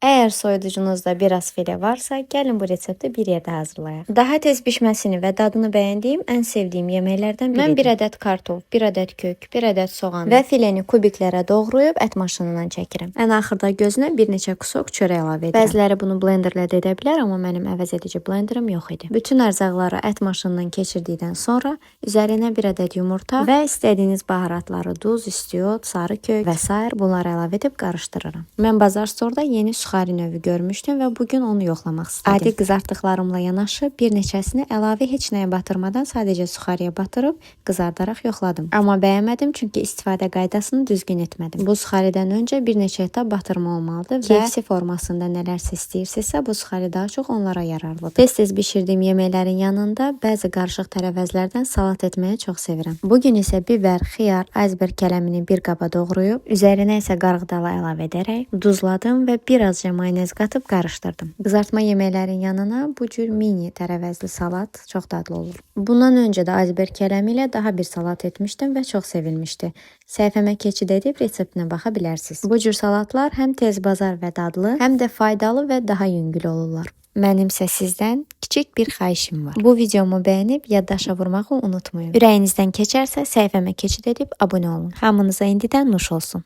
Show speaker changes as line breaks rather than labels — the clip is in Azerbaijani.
Əgər soyuducunuzda biraz file varsa, gəlin bu resepti bir yerdə hazırlayaq. Daha tez bişməsini və dadını bəyəndiyim, ən sevdiyim yeməklərdən biridir. Mən 1 ədəd kartof, 1 ədəd kök, 1 ədəd soğan və fileni kubiklərə doğrayıb ət maşınından çəkirəm. Ən axırda gözünə bir neçə kusok çörək əlavə edirəm. Bəziləri bunu blenderlə də edə bilər, amma mənim əvəz edici blenderim yox idi. Bütün ərzaqları ət maşınından keçirdikdən sonra üzərinə 1 ədəd yumurta və istədiyiniz baharatları, duz, istiot, sarı kök və s. bunları əlavə edib qarışdırıram. Mən bazar storda yeni suxari növü görmüşdüm və bugün onu yoxlamaq istədim. Adi qızartdıqlarımla yanaşı bir neçəsini əlavə heç nəyə batırmadan sadəcə suxariyə batırıb qızardaraq yoxladım. Amma bəyənmədim çünki istifadə qaydasını düzgün etmədim. Bu suxaridən öncə bir neçə etap batırma olmalıdır və KFC formasında nələrsə istəyirsinizsə bu suxari daha çox onlara yararlıdır. Tez-tez bişirdiyim yeməklərin yanında bəzi qarışıq tərəvəzlərdən salat etməyi çox sevirəm. Bugün isə biber, xiyar, iceberg kələmini bir qaba doğrayıb, üzərinə isə qarğıdalı əlavə edərək duzladım və birazca mayonez qatıb qarışdırdım. Qızartma yeməklərin yanına bu cür mini tərəvəzli salat çox dadlı olur. Bundan öncə də iceberg kələmi ilə daha bir salat etmişdim və çox sevilmişdi. Səhifəmə keçid edib reseptinə baxa bilərsiniz. Bu cür salatlar həm tez bazar və dadlı, həm də faydalı və daha yüngül olurlar. Mənimsə sizdən kiçik bir xahişim var. Bu videomu bəyənib yaddaşa vurmağı unutmayın. Ürəyinizdən keçərsə səhifəmə keçid edib abunə olun. Hamınıza indidən nuş olsun.